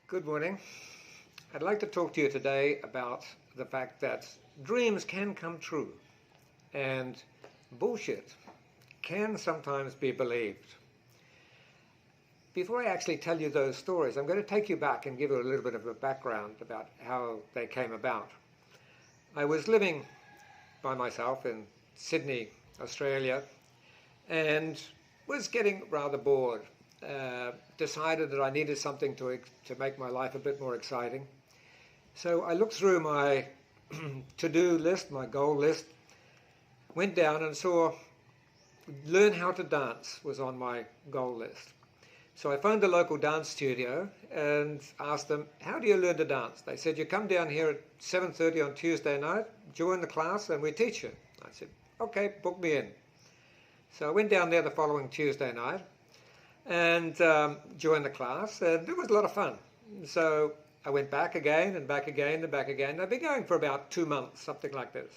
Good morning. I'd like to talk to you today about the fact that dreams can come true and bullshit can sometimes be believed. Before I actually tell you those stories, I'm going to take you back and give you a little bit of a background about how they came about. I was living by myself in Sydney, Australia, and was getting rather bored. Decided that I needed something to make my life a bit more exciting. So I looked through my to-do list, my goal list, went down and saw learn how to dance was on my goal list. So I phoned the local dance studio and asked them, how do you learn to dance? They said, you come down here at 7:30 on Tuesday night, join the class and we teach you. I said, okay, book me in. So I went down there the following Tuesday night and joined the class, and it was a lot of fun. So I went back again and back again and back again. I've been going for about 2 months, something like this,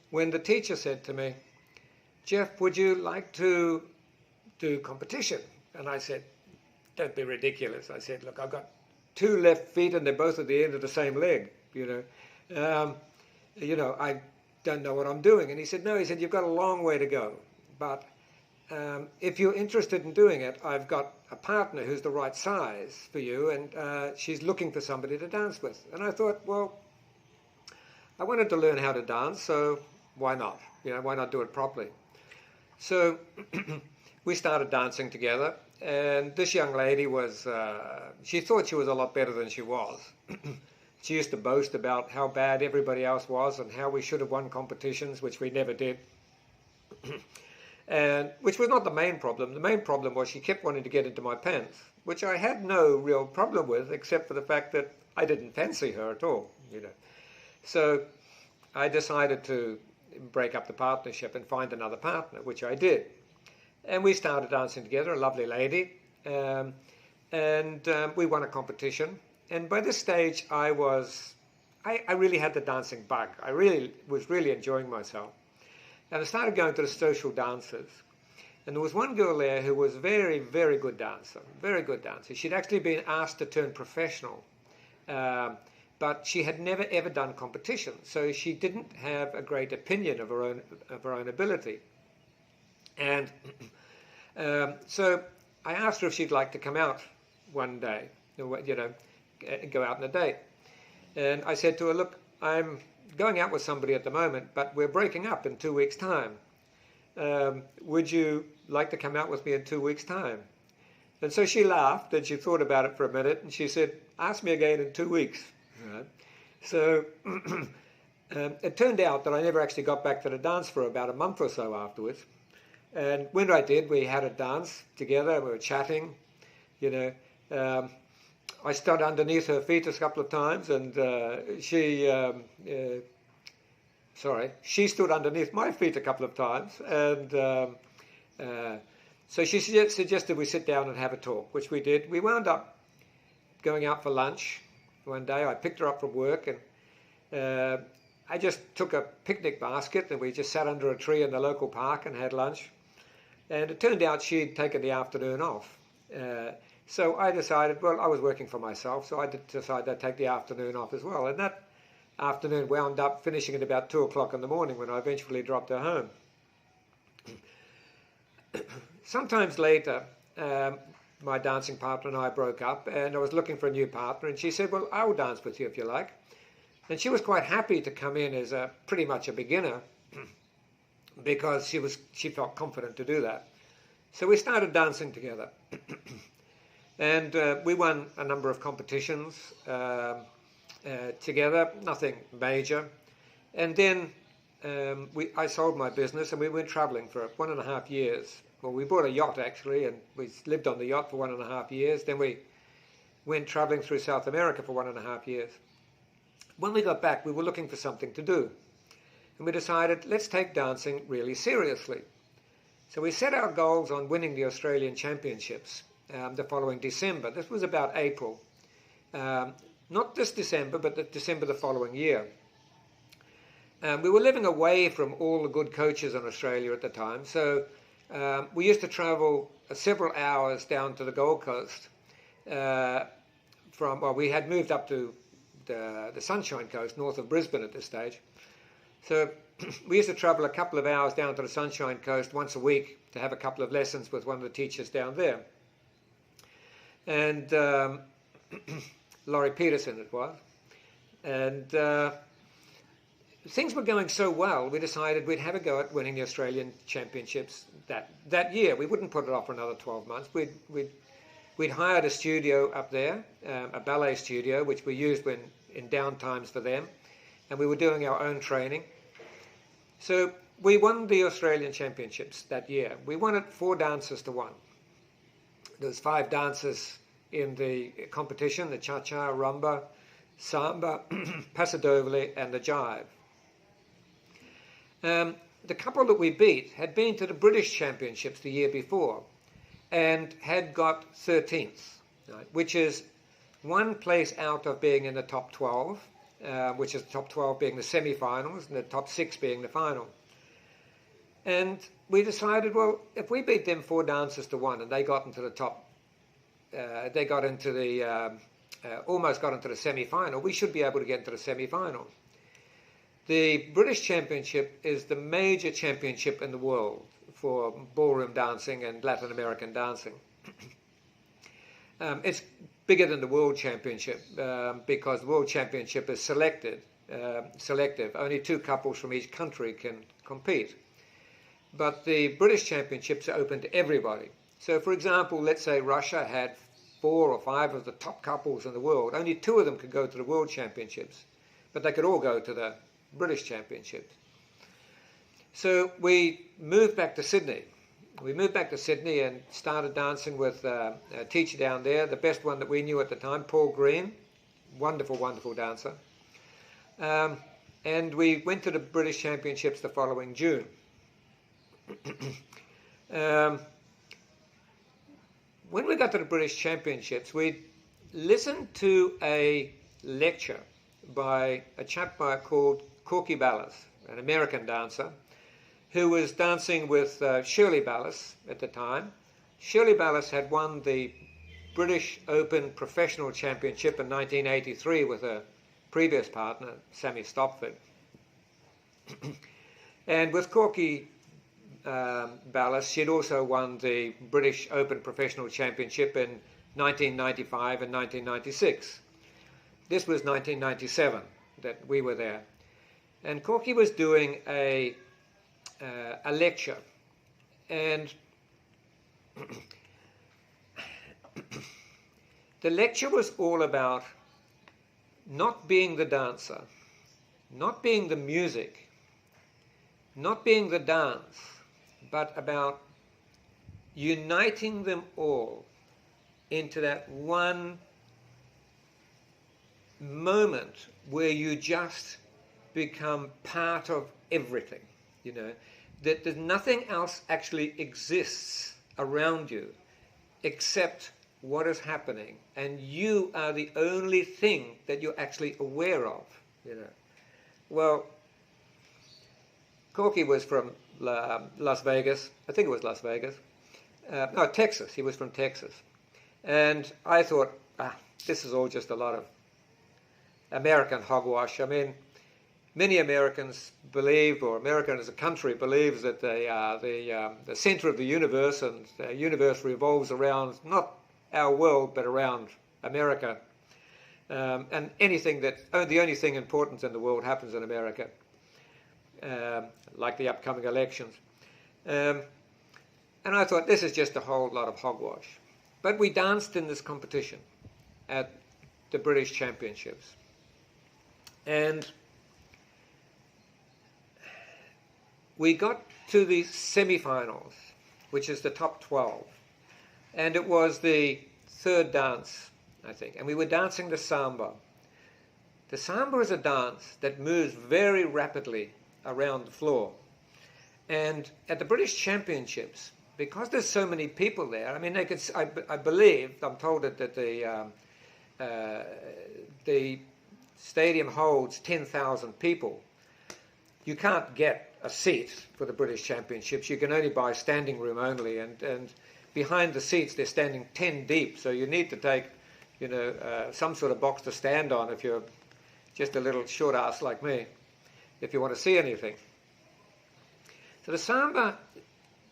when the teacher said to me, Jeff, would you like to do competition? And I said, don't be ridiculous. I said, look, I've got 2 left feet and they're both at the end of the same leg, I don't know what I'm doing. And he said, no, he said, you've got a long way to go. But if you're interested in doing it, I've got a partner who's the right size for you, and she's looking for somebody to dance with. And I thought, well, I wanted to learn how to dance, so why not? Why not do it properly? So we started dancing together, and this young lady was, she thought she was a lot better than she was. She used to boast about how bad everybody else was and how we should have won competitions, which we never did. And which was not the main problem. The main problem was she kept wanting to get into my pants, which I had no real problem with, except for the fact that I didn't fancy her at all. So I decided to break up the partnership and find another partner, which I did. And we started dancing together, a lovely lady, and we won a competition. And by this stage, I really had the dancing bug. I was really enjoying myself. And I started going to the social dances. And there was one girl there who was very, very good dancer, very good dancer. She'd actually been asked to turn professional, but she had never, ever done competition. So she didn't have a great opinion of her own ability. And so I asked her if she'd like to come out one day, go out on a date. And I said to her, look, I'm going out with somebody at the moment, but we're breaking up in 2 weeks' time. Would you like to come out with me in 2 weeks' time? And so she laughed and she thought about it for a minute and she said, ask me again in 2 weeks. Right. So it turned out that I never actually got back to the dance for about a month or so afterwards. And when I did, we had a dance together, we were chatting, I stood underneath her feet a couple of times, and she stood underneath my feet a couple of times, and so she suggested we sit down and have a talk, which we did. We wound up going out for lunch one day. I picked her up from work, and I just took a picnic basket, and we just sat under a tree in the local park and had lunch. And it turned out she'd taken the afternoon off. So I decided, well, I was working for myself, so I decided I'd take the afternoon off as well. And that afternoon wound up finishing at about 2 o'clock in the morning when I eventually dropped her home. Sometimes later, my dancing partner and I broke up, and I was looking for a new partner, and she said, well, I will dance with you if you like. And she was quite happy to come in as pretty much a beginner because she felt confident to do that. So we started dancing together. And we won a number of competitions together, nothing major. And then I sold my business and we went traveling for 1.5 years. Well, we bought a yacht actually, and we lived on the yacht for 1.5 years. Then we went traveling through South America for 1.5 years. When we got back, we were looking for something to do. And we decided, let's take dancing really seriously. So we set our goals on winning the Australian Championships the following December. This was about April. Not this December, but the December the following year. We were living away from all the good coaches in Australia at the time, so we used to travel several hours down to the Gold Coast well, we had moved up to the Sunshine Coast, north of Brisbane at this stage. So we used to travel a couple of hours down to the Sunshine Coast once a week to have a couple of lessons with one of the teachers down there. And Laurie Peterson it was. And things were going so well, we decided we'd have a go at winning the Australian Championships that year. We wouldn't put it off for another 12 months. We'd hired a studio up there, a ballet studio, which we used in downtimes for them. And we were doing our own training. So we won the Australian Championships that year. We won it 4 dances to 1. There was 5 dancers in the competition, the cha-cha, rumba, samba, paso-doble, and the jive. The couple that we beat had been to the British Championships the year before and had got 13th, right, which is 1 place out of being in the top 12, which is the top 12 being the semi-finals and the top 6 being the final. And we decided, well, if we beat them 4 dances to 1 and they got into the top, they got into the, almost got into the semi-final, we should be able to get into the semi-final. The British Championship is the major championship in the world for ballroom dancing and Latin American dancing. It's bigger than the World Championship because the World Championship is selective. Only 2 couples from each country can compete. But the British Championships are open to everybody. So, for example, let's say Russia had 4 or 5 of the top couples in the world. Only 2 of them could go to the World Championships, but they could all go to the British Championships. So we moved back to Sydney. We moved back to Sydney and started dancing with a teacher down there, the best one that we knew at the time, Paul Green. Wonderful, wonderful dancer. And we went to the British Championships the following June. When we got to the British Championships, we listened to a lecture by a chap called Corky Ballas, an American dancer, who was dancing with Shirley Ballas at the time. Shirley Ballas had won the British Open Professional Championship in 1983 with her previous partner, Sammy Stopford. And with Corky Ballas, she'd also won the British Open Professional Championship in 1995 and 1996. This was 1997 that we were there. And Corky was doing a lecture. And the lecture was all about not being the dancer, not being the music, not being the dance, but about uniting them all into that one moment where you just become part of everything, you know, that there's nothing else actually exists around you except what is happening, and you are the only thing that you're actually aware of, you know. Well, Corky was from Las Vegas. I think it was Las Vegas. No, Texas. He was from Texas. And I thought, this is all just a lot of American hogwash. I mean, many Americans believe, or America as a country believes, that they are the center of the universe, and the universe revolves around not our world, but around America. And the only thing important in the world happens in America, like the upcoming elections. And I thought, this is just a whole lot of hogwash. But we danced in this competition at the British Championships. And we got to the semi-finals, which is the top 12. And it was the 3rd dance, I think. And we were dancing the samba. The samba is a dance that moves very rapidly around the floor. And at the British Championships, because there's so many people there, I mean, they could, I believe, I'm told that the stadium holds 10,000 people. You can't get a seat for the British Championships. You can only buy standing room only, and behind the seats they're standing 10 deep, so you need to take some sort of box to stand on if you're just a little short ass like me, if you want to see anything. So the samba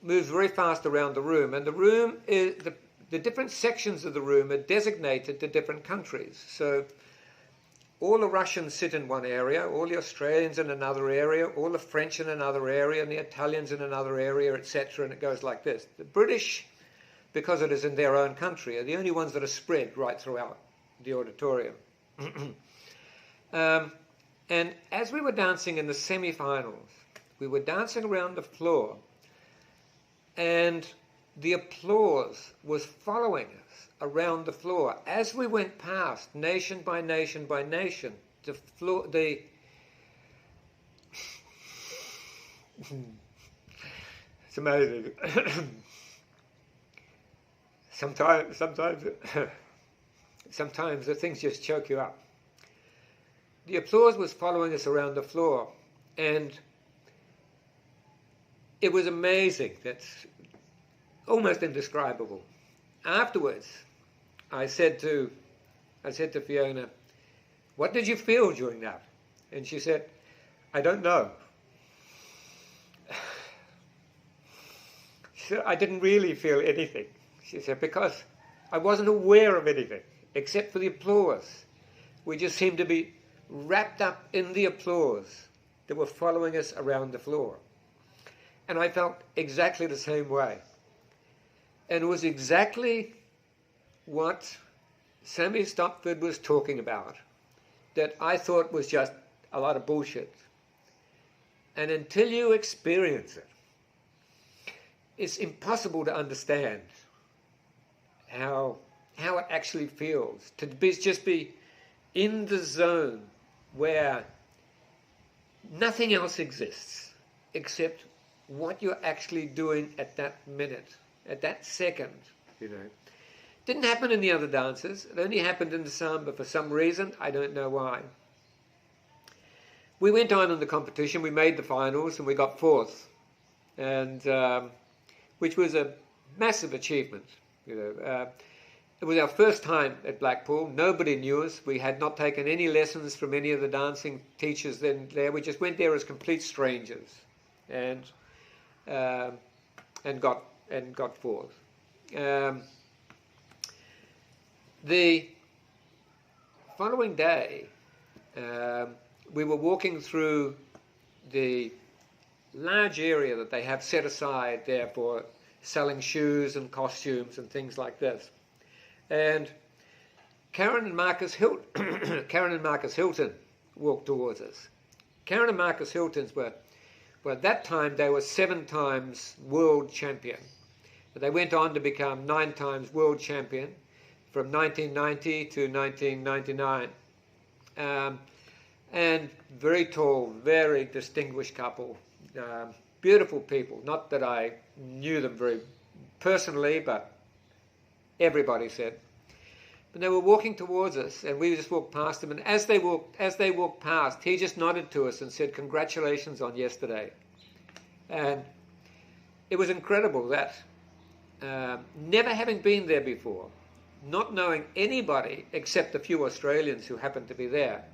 moves very fast around the room, and the room is the different sections of the room are designated to different countries. So all the Russians sit in one area, all the Australians in another area, all the French in another area, and the Italians in another area, etc. And it goes like this. The British, because it is in their own country, are the only ones that are spread right throughout the auditorium. And as we were dancing in the semi-finals, we were dancing around the floor, and the applause was following us around the floor as we went past, nation by nation by nation. The floor, it's amazing. sometimes the things just choke you up. The applause was following us around the floor, and it was amazing. That's almost indescribable. Afterwards, I said to Fiona, "What did you feel during that?" And she said, "I don't know." She said, "I didn't really feel anything." She said, "Because I wasn't aware of anything except for the applause. We just seemed to be wrapped up in the applause that were following us around the floor." And I felt exactly the same way. And it was exactly what Sammy Stopford was talking about, that I thought was just a lot of bullshit. And until you experience it, it's impossible to understand how it actually feels to just be in the zone where nothing else exists except what you're actually doing at that minute, at that second, Didn't happen in the other dances. It only happened in the samba for some reason. I don't know why. We went on in the competition. We made the finals and we got fourth, and which was a massive achievement. It was our first time at Blackpool. Nobody knew us. We had not taken any lessons from any of the dancing teachers then there. We just went there as complete strangers, and got fourth. The following day, we were walking through the large area that they have set aside there for selling shoes and costumes and things like this. And Karen and Marcus Hilton walked towards us. Karen and Marcus Hiltons were, well, at that time they were 7 times world champion. They went on to become 9 times world champion from 1990 to 1999. And very tall, very distinguished couple. Beautiful people. Not that I knew them very personally, but everybody said. But they were walking towards us, and we just walked past them. And as they walked past, he just nodded to us and said, "Congratulations on yesterday." And it was incredible that, never having been there before, not knowing anybody except a few Australians who happened to be there,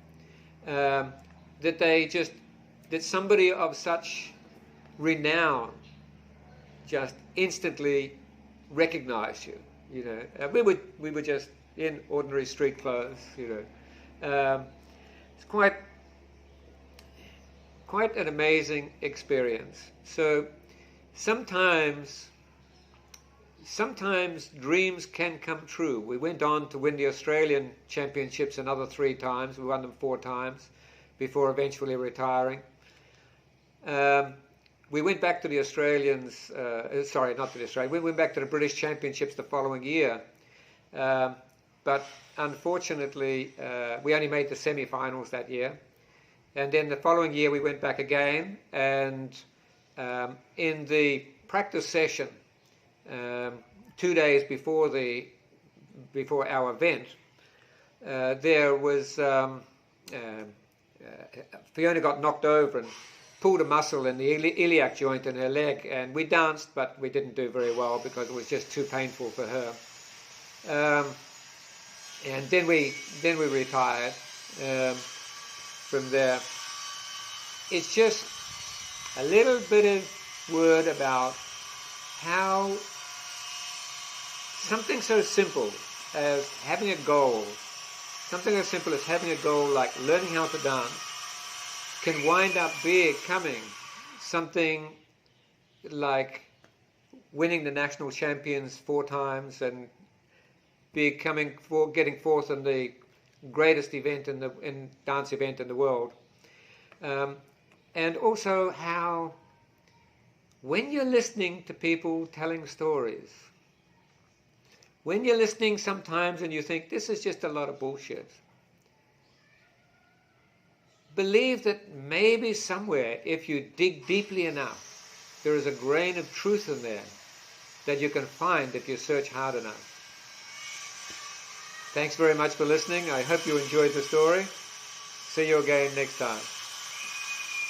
that somebody of such renown just instantly recognized you. We were just in ordinary street clothes. It's quite an amazing experience. So sometimes dreams can come true. We went on to win the Australian Championships another 3 times. We won them 4 times before eventually retiring. We went back to the Australians, sorry, not to the Australians, we went back to the British Championships the following year. But unfortunately, we only made the semi-finals that year. And then the following year we went back again, and in the practice session, 2 days before our event, there was Fiona got knocked over and pulled a muscle in the iliac joint in her leg, and we danced, but we didn't do very well because it was just too painful for her. And then we retired from there. It's just a little bit of word about how something so simple as having a goal, something as simple as having a goal like learning how to dance, can wind up becoming something like winning the national champions 4 times and getting fourth in the greatest event in dance event in the world. And also how when you're listening to people telling stories, when you're listening sometimes and you think this is just a lot of bullshit, believe that maybe somewhere, if you dig deeply enough, there is a grain of truth in there that you can find if you search hard enough. Thanks very much for listening. I hope you enjoyed the story. See you again next time.